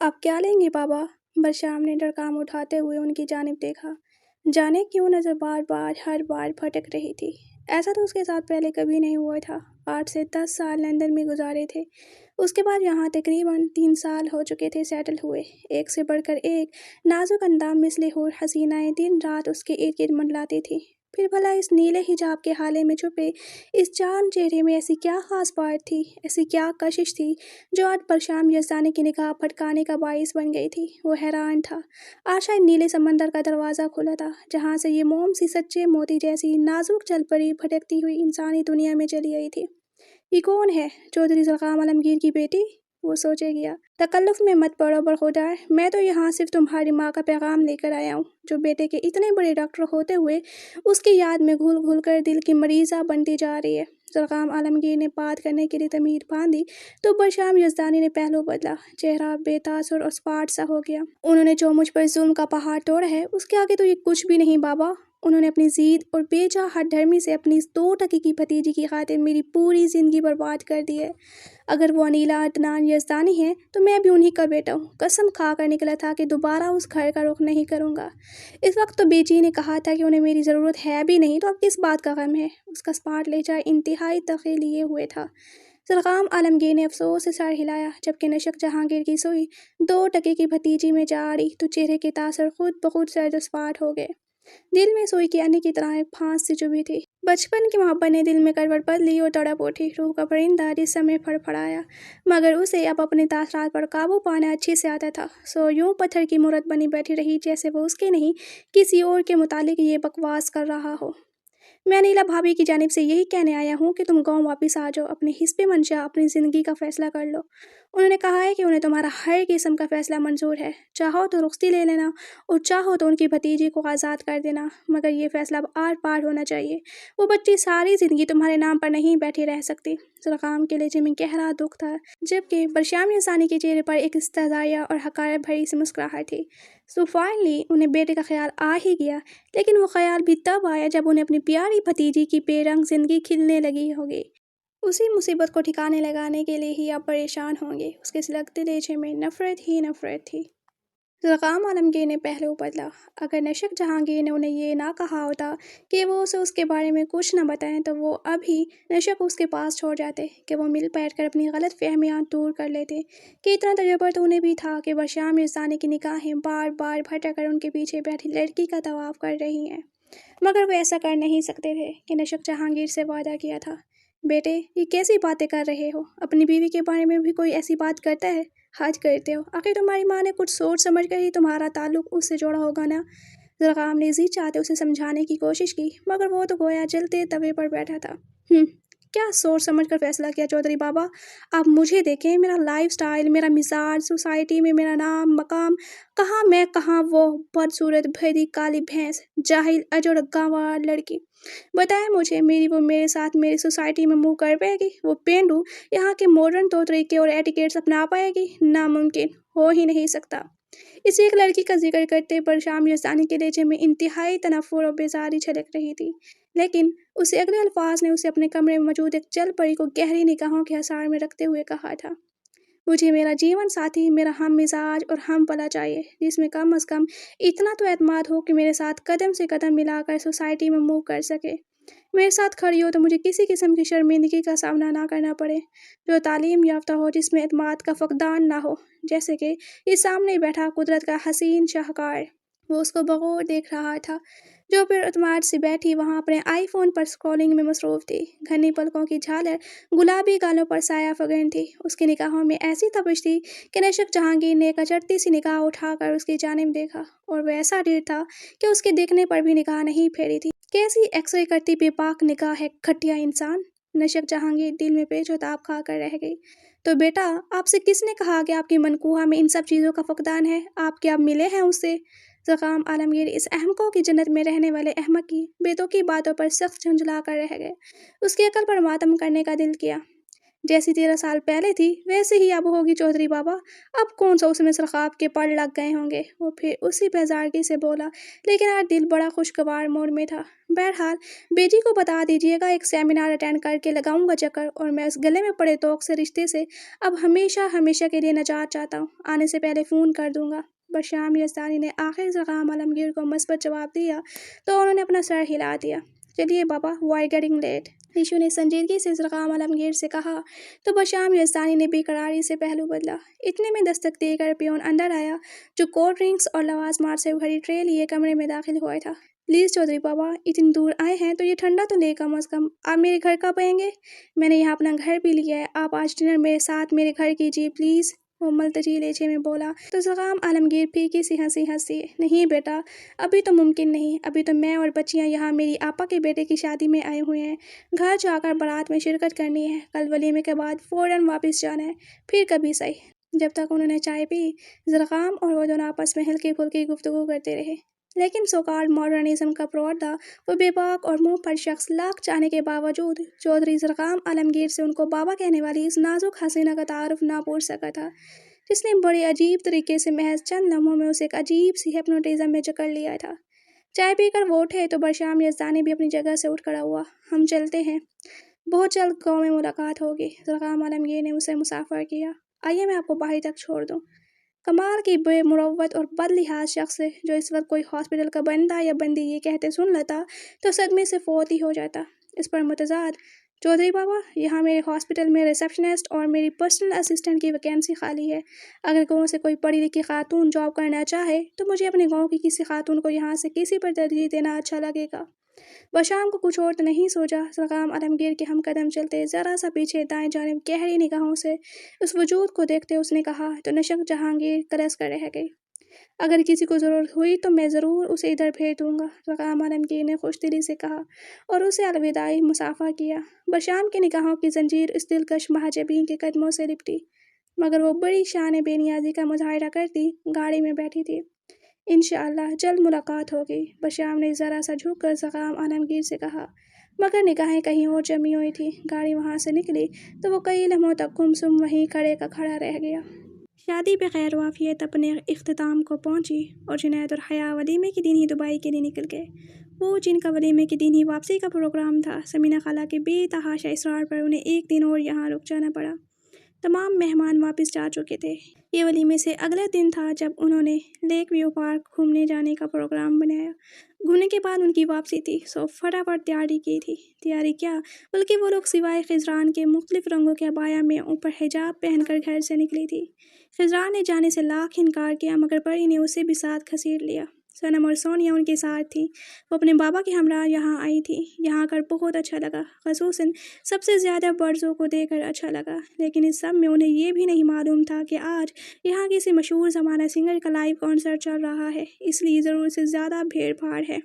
आप क्या लेंगे बाबा? बरशाम ने डरकाम उठाते हुए उनकी जानिब देखा। जाने क्यों नज़र बार बार हर बार भटक रही थी। ऐसा तो उसके साथ पहले कभी नहीं हुआ था। 8 से 10 साल लंदन में गुजारे थे। उसके बाद यहाँ तकरीबन 3 साल हो चुके थे सेटल हुए। एक से बढ़कर एक नाजुक अंदाम मिसले होर हसीनाएं दिन रात उसके इर्द गिर्द मंडलाती थी। फिर भला इस नीले हिजाब के हाले में छुपे इस चांद चेहरे में ऐसी क्या खास बात थी, ऐसी क्या कशिश थी जो आज परशाम यज़दानी की निगाह भटकाने का बाइस बन गई थी। वो हैरान था। आज शायद नीले समंदर का दरवाज़ा खुला था, जहाँ से ये मोम सी सच्चे मोती जैसी नाजुक जलपरी भटकती हुई इंसानी दुनिया में चली आई थी। ये कौन है? चौधरी ज़ुल्फ़ाम आलमगीर की बेटी? वो सोचे गया। तकल्लुफ़ में मत पड़ो बरखुरदार, मैं तो यहाँ सिर्फ तुम्हारी माँ का पैगाम लेकर आया हूँ, जो बेटे के इतने बड़े डॉक्टर होते हुए उसकी याद में घुल घुल कर दिल की मरीज़ा बनती जा रही है। ज़ुल्फ़ाम आलमगीर ने बात करने के लिए तमीर बांधी तो बरशाम यज़दानी ने पहलू बदला। चेहरा बेतासुर और सपाट सा हो गया। उन्होंने जो मुझ पर जुल्म का पहाड़ तोड़ा है, उसके आगे तो ये कुछ भी नहीं बाबा। उन्होंने अपनी ज़िद और बेजा हठधर्मी से अपनी इस 2 टके की भतीजी की खातिर मेरी पूरी ज़िंदगी बर्बाद कर दी है। अगर वो अनीला अदनान यज़दानी है तो मैं भी उन्हीं का बेटा हूँ। कसम खा कर निकला था कि दोबारा उस घर का रुख नहीं करूँगा। इस वक्त तो बेजी ने कहा था कि उन्हें मेरी ज़रूरत है भी नहीं, तो अब किस बात का गम है? उसका स्पाट लहजा इंतहाई तखे लिए हुए था। ज़ुल्फ़ाम आलमगीर ने अफसोस से सर हिलाया, जबकि नशक जहांगीर की सुई 2 टके की भतीजी में जा रही तो चेहरे के तासर खुद ब खुद सर्द सपाट हो गए। दिल में सुई की आने की तरह फांस सी चुभी थी। बचपन की मोहब्बत ने दिल में करवट बदली और तड़प उठी। रूह का परिंदा जिस समय फड़फड़ाया, मगर उसे अब अपने तासरात पर काबू पाना अच्छे से आता था। सो यूं पत्थर की मूरत बनी बैठी रही, जैसे वो उसके नहीं किसी और के मुतालिक ये बकवास कर रहा हो। मैं नीला भाभी की जानिब से यही कहने आया हूँ कि तुम गांव वापस आ जाओ, अपने हिस्से मंशा अपनी ज़िंदगी का फ़ैसला कर लो। उन्होंने कहा है कि उन्हें तुम्हारा हर किस्म का फ़ैसला मंजूर है। चाहो तो रुख्सती ले लेना और चाहो तो उनकी भतीजी को आज़ाद कर देना, मगर ये फ़ैसला अब आर पार होना चाहिए। वो बच्ची सारी ज़िंदगी तुम्हारे नाम पर नहीं बैठी रह सकती। ज़ुल्फ़ाम के लहजे में गहरा दुख था, जबकि बरशाम इंसानी के चेहरे पर एक इस्तहज़ाया और हकारत भरी सी मुस्कुराहट थी। सो फाइनली उन्हें बेटे का ख्याल आ ही गया, लेकिन वो ख्याल भी तब आया जब उन्हें अपनी प्यारी भतीजी की बेरंग ज़िंदगी खिलने लगी होगी। उसी मुसीबत को ठिकाने लगाने के लिए ही आप परेशान होंगे। उसके सिलगते लहजे में नफ़रत ही नफ़रत थी। ज़ुल्फ़ाम आलमगीर ने पहलू बदला। अगर नशक जहांगीर ने उन्हें ये ना कहा होता कि वो उसे उसके बारे में कुछ न बताएं, तो वो अभी नशक उसके पास छोड़ जाते कि वो मिल बैठ कर अपनी गलत फहमियाँ दूर कर लेते। कि इतना तजर्बा तो उन्हें भी था कि बरशाम यज़दानी की निगाहें बार बार भटक कर उनके पीछे बैठी लड़की का तवाफ़ कर रही हैं, मगर वो ऐसा कर नहीं सकते थे कि नशक जहांगीर से वादा किया था। बेटे, ये कैसी बातें कर रहे हो? अपनी बीवी के बारे में भी कोई ऐसी बात करता है? हद करते हो। आखिर तुम्हारी माँ ने कुछ सोच समझ कर ही तुम्हारा ताल्लुक उससे जोड़ा होगा ना। ज़ुल्फ़ाम ने जी चाहते उसे समझाने की कोशिश की, मगर वो तो गोया जलते तवे पर बैठा था। क्या सोच समझ कर फैसला किया चौधरी बाबा? आप मुझे देखें, मेरा लाइफ स्टाइल, मेरा मिजाज, सोसाइटी में मेरा नाम मकाम, कहाँ मैं कहाँ वो, बदसूरत भरी काली भैंस, जाहिल अजड़ गंवार लड़की। बताएं मुझे, मेरी वो मेरे साथ मेरी सोसाइटी में मुँह कर पाएगी? वो पेंडू यहाँ के मॉडर्न तौर तरीके और एटिकेट्स अपना पाएगी? नामुमकिन, हो ही नहीं सकता। इस एक लड़की का जिक्र करते बरशाम यज़दानी के लहजे में इंतहाई तनफ़ुर और बेज़ारी छलक रही थी, लेकिन उसे अगले अल्फाज ने उसे अपने कमरे में मौजूद एक जल परी को गहरी निगाहों के हसार में रखते हुए कहा था। मुझे मेरा जीवन साथी, मेरा हम मिजाज और हम पला चाहिए, जिसमें कम अज़ कम इतना तो एतमाद हो कि मेरे साथ कदम से कदम मिलाकर सोसाइटी में मूव कर सके। मेरे साथ खड़ी हो तो मुझे किसी किस्म की शर्मिंदगी का सामना ना करना पड़े। जो तालीम याफ्ता हो, जिसमें एतमाद का फकदान ना हो, जैसे कि ये सामने बैठा कुदरत का हसीन शाहकार। वो उसको बगौर देख रहा था, जो फिर एतमाद से बैठी वहाँ अपने आईफोन पर स्क्रॉलिंग में मसरूफ़ थी। घनी पलकों की झालर गुलाबी गालों पर साया फगन थी। उसकी निगाहों में ऐसी तपिश थी कि नशक जहांगीर ने एक अचरती सी निगाह उठाकर उसकी जानिब देखा, और वह ऐसा ढेर था कि उसके देखने पर भी निगाह नहीं फेरी थी। कैसी एक्सरे करती बेबाक निगाह है, घटिया इंसान। नशक जहांगीर दिल में पेचो-ताप खाकर रह गई। तो बेटा, आपसे किसने कहा कि आपकी मनकूहा में इन सब चीज़ों का फकदान है? आप क्या मिले हैं उससे? ज़ुल्फ़ाम आलमगीर इस अहमकों की जन्नत में रहने वाले अहमक की बेतुकी बातों पर सख्त झुंझला कर रह गए। उसकी अकल पर मातम करने का दिल किया। जैसी 13 साल पहले थी वैसे ही अब होगी चौधरी बाबा। अब कौन सा उसमें सिरखाब के पड़ लग गए होंगे। वो फिर उसी बेजारगी से बोला, लेकिन आज दिल बड़ा खुशगवार मोड़ में था। बहरहाल बेटी को बता दीजिएगा, एक सेमिनार अटेंड करके लगाऊंगा चक्कर, और मैं उस गले में पड़े तोक से रिश्ते से अब हमेशा हमेशा के लिए निजात चाहता हूँ। आने से पहले फ़ोन कर दूंगा। बशाम यस्तानी ने आखिर ज़ुकाम आलमगीर को मस्बत जवाब दिया तो उन्होंने अपना सर हिला दिया। चलिए बाबा, वाई गेटिंग लेट, यीशु ने संजीदगी से ज़ुकाम आलमगीर से कहा तो बशाम यस्तानी ने बेकरारी से पहलू बदला। इतने में दस्तक देकर पियोन अंदर आया, जो कोल्ड ड्रिंक्स और लवाजमात से भरी ट्रे लिए कमरे में दाखिल हुआ था। प्लीज़ चौधरी बाबा, इतनी दूर आए हैं तो ये ठंडा तो ले कम अज़ कम। आप मेरे घर कब आएंगे? मैंने यहाँ अपना घर भी लिया है, आप आज डिनर मेरे साथ मेरे घर कीजिए प्लीज़, वो मलतजी लहजे में बोला। तो ज़ुकाम आलमगीर फीकी सी हंसी, नहीं बेटा, अभी तो मुमकिन नहीं। अभी तो मैं और बच्चियां यहाँ मेरी आपा के बेटे की शादी में आए हुए हैं। घर जाकर बारात में शिरकत करनी है, कल वलीमे के बाद फ़ौरन वापस जाना है, फिर कभी सही। जब तक उन्होंने चाय पी, ज़ुकाम और वो दोनों आपस में हल्की फुल्की गुफ्तगू करते रहे। लेकिन सोकाल मॉडर्निज्म का प्रौढ़ा वो बेबाक और मुंह पर शख्स लाख चाहने के बावजूद चौधरी ज़ुकाम आलमगीर से उनको बाबा कहने वाली इस नाजुक हसीना का तारुफ ना पूछ सका था, जिसने बड़े अजीब तरीके से महज चंद लम्हों में उसे एक अजीब सी हिप्नोटिज्म में जकड़ लिया था। चाय पीकर वो उठे तो बरशाम यज़दानी भी अपनी जगह से उठ खड़ा हुआ। हम चलते हैं, बहुत जल्द गाँव में मुलाकात होगी। ज़ुकाम आलमगीर ने उसे मुसाफर किया। आइए मैं आपको बाहर तक छोड़ दूँ। कमाल की बेमुरव्वत और बदलिहाज शख्स है, जो इस वक्त कोई हॉस्पिटल का बंदा या बंदी ये कहते सुन लेता तो सदमे से फौत ही हो जाता। इस पर मुतज़ाद, चौधरी बाबा, यहाँ मेरे हॉस्पिटल में रिसेप्शनिस्ट और मेरी पर्सनल असिस्टेंट की वैकेंसी खाली है। अगर गाँव से कोई पढ़ी लिखी खातून जॉब करना चाहे तो मुझे अपने गाँव की किसी खातून को यहाँ से किसी पर तरजीह देना अच्छा लगेगा। बशाम को कुछ और तो नहीं सोचा। ज़ुकाम आलमगीर के हम कदम चलते ज़रा सा पीछे दाएं जानिब गहरी निगाहों से उस वजूद को देखते उसने कहा तो नशक जहांगीर करस कर रह गई। अगर किसी को ज़रूरत हुई तो मैं ज़रूर उसे इधर भेज दूँगा, ज़ुकाम आलमगीर ने खुशदिली से कहा और उसे अलविदाई मुसाफा किया। बशाम की निगाहों की जंजीर इस दिलकश महाजबीन के कदमों से लिपटी, मगर वो बड़ी शान बेनियाजी का मुजाहिरा करती गाड़ी में बैठी थी। इंशाअल्लाह जल्द मुलाकात होगी, बशाम ने ज़रा सा झुक कर ज़ुकाम आलमगीर से कहा, मगर निगाहें कहीं और जमी हुई थी। गाड़ी वहाँ से निकली तो वो कई लम्हों तक गुमसुम वहीं खड़े का खड़ा रह गया। शादी बग़ैर वाफ़ियत अपने इख्तिताम को पहुँची और जुनैद और हया वलीमे के दिन ही दुबई के लिए निकल गए। वो जिनका वलीमे के दिन ही वापसी का प्रोग्राम था, समीना खाला के बेतहाशा इसरार पर उन्हें एक दिन और यहाँ रुक जाना पड़ा। तमाम मेहमान वापस जा चुके थे। ये वलीमे से अगला दिन था जब उन्होंने लेक व्यू पार्क घूमने जाने का प्रोग्राम बनाया। घूमने के बाद उनकी वापसी थी, सो फटाफट तैयारी की थी। तैयारी क्या, बल्कि वो लोग सिवाय खिज़रान के मुख्तलिफ रंगों के अबाया में ऊपर हिजाब पहनकर घर से निकली थी। खिज़रान ने जाने से लाख इनकार किया, मगर परी ने उसे भी साथ घसीट लिया। सनम और सोनिया उनके साथ थी। वो अपने बाबा के हमरा यहाँ आई थी। यहाँ आकर बहुत अच्छा लगा, ख़ुसूसन सबसे ज़्यादा बर्ज़ों को देखकर अच्छा लगा। लेकिन इस सब में उन्हें ये भी नहीं मालूम था कि आज यहाँ किसी मशहूर ज़माना सिंगर का लाइव कॉन्सर्ट चल रहा है, इसलिए ज़रूर से ज़्यादा भीड़ भाड़ है।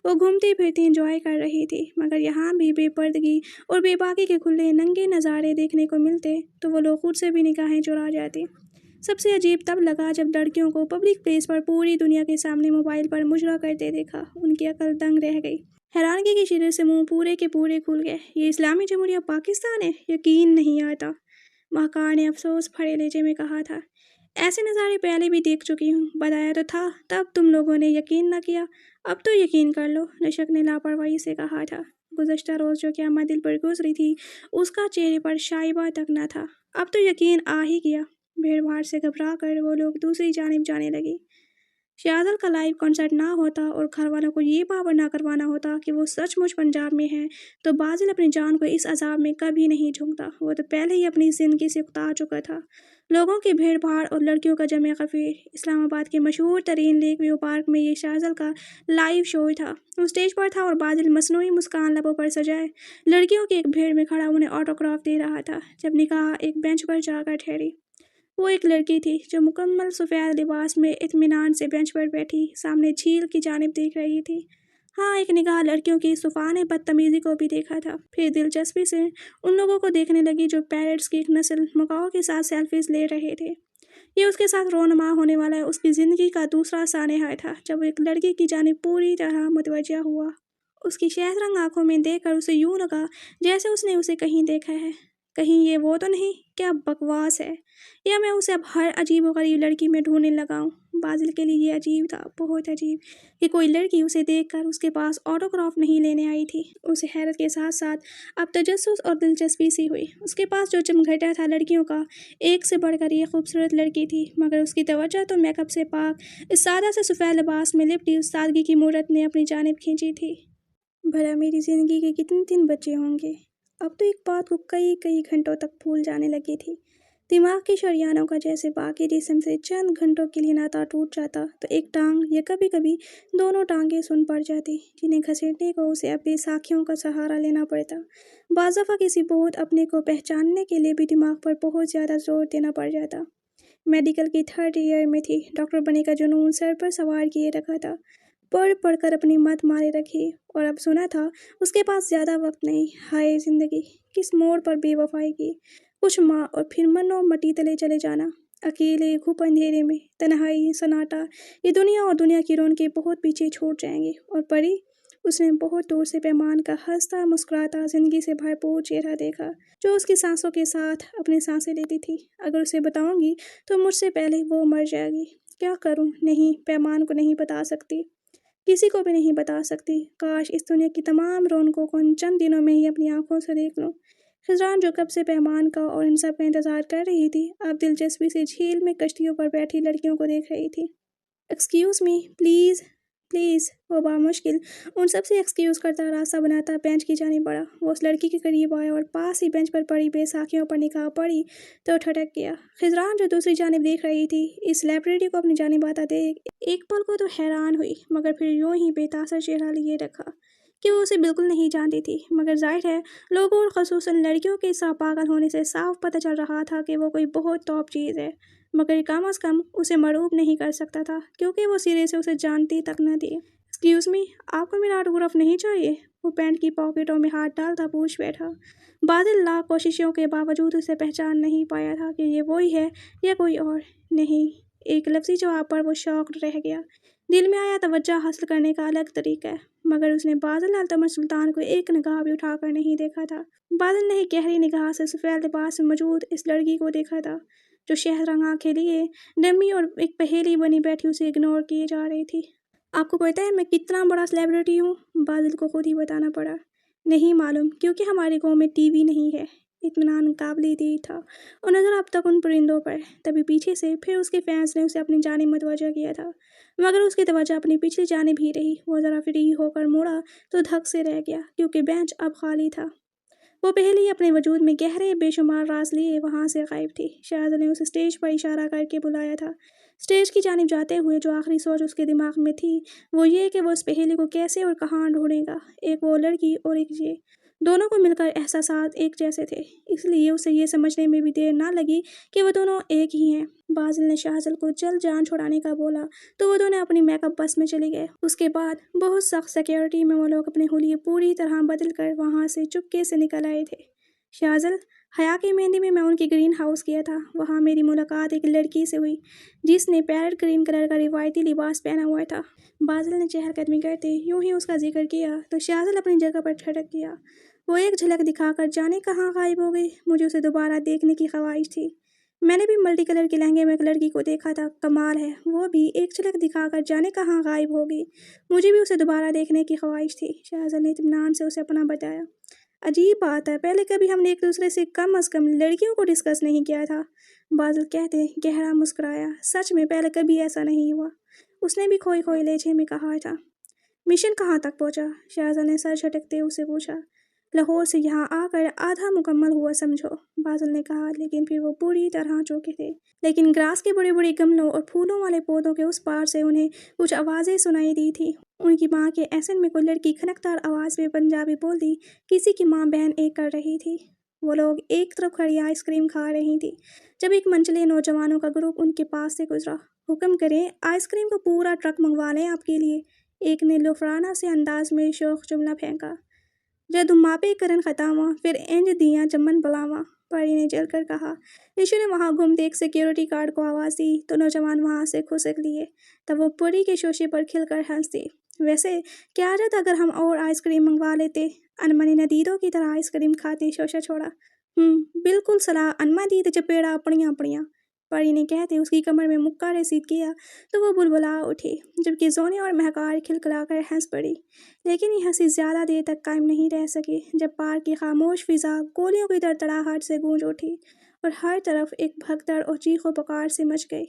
वो घूमती फिरती इंजॉय कर रही थी, मगर यहाँ भी बेपर्दगी और बेबाकी के खुले नंगे नज़ारे देखने को मिलते तो वो लोग खुद से भी निगाहें चुरा जाती। सबसे अजीब तब लगा जब लड़कियों को पब्लिक प्लेस पर पूरी दुनिया के सामने मोबाइल पर मुजरा करते देखा। उनकी अकल दंग रह गई। हैरानगी की शिदत से मुंह पूरे के पूरे खुल गए। ये इस्लामी जमहूरिया पाकिस्तान है, यकीन नहीं आता, महकार ने अफसोस भरे लहजे में कहा था। ऐसे नज़ारे पहले भी देख चुकी हूँ, बताया तो था, तब तुम लोगों ने यकीन न किया, अब तो यकीन कर लो, नशक ने लापरवाही से कहा था। गुज़श्ता रोज़ जो क़यामत दिल पर गुजरी थी, उसका चेहरे पर शाइबा तक न था। अब तो यकीन आ ही गया। भीड़ भाड़ से घबरा कर वो लोग दूसरी जानिब जाने लगी। शाहज़ल का लाइव कॉन्सर्ट ना होता और घर वालों को ये बावर ना करवाना होता कि वो सचमुच पंजाब में हैं, तो बाज़िल अपनी जान को इस अजाब में कभी नहीं झोंकता। वो तो पहले ही अपनी ज़िंदगी से उकता चुका था। लोगों की भीड़ भाड़ और लड़कियों का जमे गफ़ीर। इस्लामाबाद के मशहूर तरीन लेक व्यू पार्क में ये शाहज़ल का लाइव शो था। वो स्टेज पर था और बाज़िल मसनूई मुस्कान लबों पर सजाए लड़कियों की एक भीड़ में खड़ा उन्हें ऑटोग्राफ दे रहा था। जब निगाह एक बेंच पर जाकर ठहरी, वो एक लड़की थी जो मुकम्मल सफ़ेद लिबास में इत्मीनान से बेंच पर बैठी सामने झील की जानिब देख रही थी। हाँ, एक निगाह लड़कियों की तूफ़ान बदतमीज़ी को भी देखा था। फिर दिलचस्पी से उन लोगों को देखने लगी जो पैरट्स की एक नस्ल मकाओ के साथ सेल्फीज़ ले रहे थे। ये उसके साथ रोनमा होने वाला है उसकी ज़िंदगी का दूसरा सानेहा था, जब वो एक लड़की की जानिब पूरी तरह मुतवज्जा हुआ। उसकी शहद रंग आँखों में देखकर उसे यूँ लगा जैसे उसने उसे कहीं देखा है। कहीं ये वो तो नहीं? क्या बकवास है, या मैं उसे अब हर अजीब व गरीब लड़की में ढूंढने लगा हूँ। बाजिल के लिए ये अजीब था, बहुत अजीब, कि कोई लड़की उसे देखकर उसके पास ऑटोग्राफ नहीं लेने आई थी। उसे हैरत के साथ साथ अब तजस्सुस और दिलचस्पी सी हुई। उसके पास जो चमघटा था लड़कियों का, एक से बढ़कर ये खूबसूरत लड़की थी, मगर उसकी तवज्जो तो मेकअप से पाक इस सादा से सफ़ेद लिबास में लिपटी उस सादगी की मूरत ने अपनी जानिब खींची थी। भला मेरी ज़िंदगी के कितने दिन बचे होंगे। अब तो एक बात को कई कई घंटों तक भूल जाने लगी थी। दिमाग की शरियानों का जैसे बाकी जिस्म से चंद घंटों के लिए नाता टूट जाता तो एक टांग या कभी कभी दोनों टांगें सुन पड़ जाती, जिन्हें घसीटने को उसे अपनी साखियों का सहारा लेना पड़ता। बाज़ दफ़ा किसी बहुत अपने को पहचानने के लिए भी दिमाग पर बहुत ज़्यादा जोर देना पड़ जाता। मेडिकल की 3rd ईयर में थी। डॉक्टर बनने का जुनून सर पर सवार किए रखा था, पढ़ पढ़ कर अपनी मत मारे रखी, और अब सुना था उसके पास ज़्यादा वक्त नहीं। हाय ज़िंदगी, किस मोड़ पर बेवफाई की, कुछ माँ और फिर मनो मटी तले चले जाना। अकेले घुप अंधेरे में तन्हाई सन्नाटा, ये दुनिया और दुनिया की रौनकें बहुत पीछे छूट जाएंगी। और परी, उसने बहुत दूर से पैमान का हंसता मुस्कुराता जिंदगी से भरपूर चेहरा देखा, जो उसकी सांसों के साथ अपनी सांसें लेती थी। अगर उसे बताऊंगी तो मुझसे पहले वो मर जाएगी। क्या करूं? नहीं, पैमान को नहीं बता सकती, किसी को भी नहीं बता सकती। काश इस दुनिया की तमाम रौनकों को इन चंद दिनों में ही अपनी आंखों से देख लूं। खिजरान जो कब से पैमान का और इन सब का इंतजार कर रही थी, अब दिलचस्पी से झील में कश्तियों पर बैठी लड़कियों को देख रही थी। Excuse me, please please. वो बामुश्किल उन सबसे एक्सक्यूज़ करता रास्ता बनाता बेंच की जानिब बढ़ा। वो उस लड़की के करीब आया और पास ही बेंच पर पड़ी बेसाखियों पर निगाह पड़ी तो ठटक गया। खिजरान जो दूसरी जानिब देख रही थी, इस लाइब्रेरी को अपनी जानिब आता देख एक पल को तो हैरान हुई, मगर फिर यूं ही बेतासर चेहरा लिए रखा कि वो उसे बिल्कुल नहीं जानती थी। मगर जाहिर है लोगों और ख़ुसूसन लड़कियों के साथ पागल होने से साफ पता चल रहा था कि वो कोई बहुत टॉप चीज़ है, मगर कम अज़ कम उसे मरूब नहीं कर सकता था, क्योंकि वो सिरे से उसे जानती तक न थी। एक्सक्यूज़ मी, आपको मेरा ऑटोग्राफ नहीं चाहिए? वो पैंट की पॉकेटों में हाथ डालता पूछ बैठा। बादल लाख कोशिशों के बावजूद उसे पहचान नहीं पाया था कि ये वही है या कोई और। नहीं, एक लफ्ज़ी जवाब पर वो शॉक्ड रह गया। दिल में आया तवज्जो हासिल करने का अलग तरीका है, मगर उसने बादल अल्तमश सुल्तान को एक निगाह भी उठाकर नहीं देखा था। बादल ने गहरी निगाह से सफ़ेद लिबास में मौजूद इस लड़की को देखा था, जो शहद रंग आंखें लिए डमी और एक पहेली बनी बैठी उसे इग्नोर किए जा रही थी। आपको पता है मैं कितना बड़ा सेलिब्रिटी हूँ? बादल को खुद ही बताना पड़ा। नहीं मालूम, क्योंकि हमारे गांव में टीवी नहीं है। इत्मीनान काबिल दी था और नज़र अब तक उन परिंदों पर। तभी पीछे से फिर उसके फैंस ने उसे अपनी जानिब मुतवज्जो किया था, मगर उसकी तवज्जो अपनी पिछली जानिब ही रही। वो ज़रा फ्री होकर मुड़ा तो धक से रह गया, क्योंकि बेंच अब खाली था। वो पहले ही अपने वजूद में गहरे बेशुमार राज लिए वहाँ से गायब थी। शाहज़ ने उसे स्टेज पर इशारा करके बुलाया था। स्टेज की जानिब जाते हुए जो आखिरी सोच उसके दिमाग में थी वो ये कि वो उस पहेली को कैसे और कहाँ ढूंढेगा। एक वो लड़की और एक ये, दोनों को मिलकर एहसासात एक जैसे थे, इसलिए उसे ये समझने में भी देर ना लगी कि वो दोनों एक ही हैं। बाजिल ने शाहज़ल को जल्द जान छुड़ाने का बोला तो वो दोनों अपनी मेकअप बस में चले गए। उसके बाद बहुत सख्त सिक्योरिटी में वो लोग अपने हुलिये पूरी तरह बदल कर वहाँ से चुपके से निकल आए थे। शाहज़ल, हया की मेहंदी में मैं उनकी ग्रीन हाउस गया था। वहाँ मेरी मुलाकात एक लड़की से हुई जिसने पैरेट ग्रीन कलर का रिवायती लिबास पहना हुआ था। बाजिल ने चहलकदमी करते यूं ही उसका जिक्र किया तो शाहज़ल अपनी जगह पर ठहर गया। वो एक झलक दिखाकर जाने कहाँ गायब हो गई। मुझे उसे दोबारा देखने की ख्वाहिश थी। मैंने भी मल्टी कलर के लहंगे में एक लड़की को देखा था, कमाल है, वो भी एक झलक दिखाकर जाने कहाँ गायब हो गई। मुझे भी उसे दोबारा देखने की ख्वाहिश थी। शाहज़ल ने इत्मीनान से उसे अपना बताया। अजीब बात है, पहले कभी हमने एक दूसरे से कम अज़ कम लड़कियों को डिस्कस नहीं किया था। बादल कहते गहरा मुस्कुराया। सच में पहले कभी ऐसा नहीं हुआ, उसने भी खोई खोई लहजे में कहा था। मिशन कहाँ तक पहुँचा? शाहज़ा ने सर झटकते उसे पूछा। लाहौर से यहाँ आकर आधा मुकम्मल हुआ समझो, बादल ने कहा, लेकिन फिर वो पूरी तरह चौंके थे। लेकिन ग्रास के बड़े बड़े गमलों और फूलों वाले पौधों के उस पार से उन्हें कुछ आवाज़ें सुनाई दी थी। उनकी माँ के ऐसे में कोई लड़की खनकदार आवाज़ में पंजाबी बोलती किसी की माँ बहन एक कर रही थी। वो लोग एक तरफ खड़ी आइसक्रीम खा रही थी जब एक मंचले नौजवानों का ग्रुप उनके पास से गुजरा। हुक्म करें, आइसक्रीम का पूरा ट्रक मंगवा लें आपके लिए, एक ने लुफराना से अंदाज में शौक जुमला फेंका। जब मापे करन खतावा फिर इंज दियाँ जमन बलावा, परी ने जलकर कहा। ऋषि ने वहाँ घूमते एक सिक्योरिटी गार्ड को आवाज़ दी तो नौजवान वहाँ से खुसक लिए। तब वो परी के शोशे पर खिलकर हंस दी। वैसे क्या आदत अगर हम और आइसक्रीम मंगवा लेते? अनमनी नदीदों की तरह आइसक्रीम खाते शोशा छोड़ा। بالکل صلاح انما دی چپیڑا اپنیاں اپنیاں پری نے کہتے اس کی کمر میں مکہ رسید کیا تو وہ بلبلا اٹھی، جبکہ زونی اور مہکار کھلکھلا کر ہنس پڑی، لیکن یہ ہنسی زیادہ دیر تک قائم نہیں رہ سکی جب پارک کی خاموش فضا گولیوں کی تڑتڑاہٹ سے گونج اٹھی اور ہر طرف ایک بھگدڑ اور چیخ و پکار سے مچ گئی۔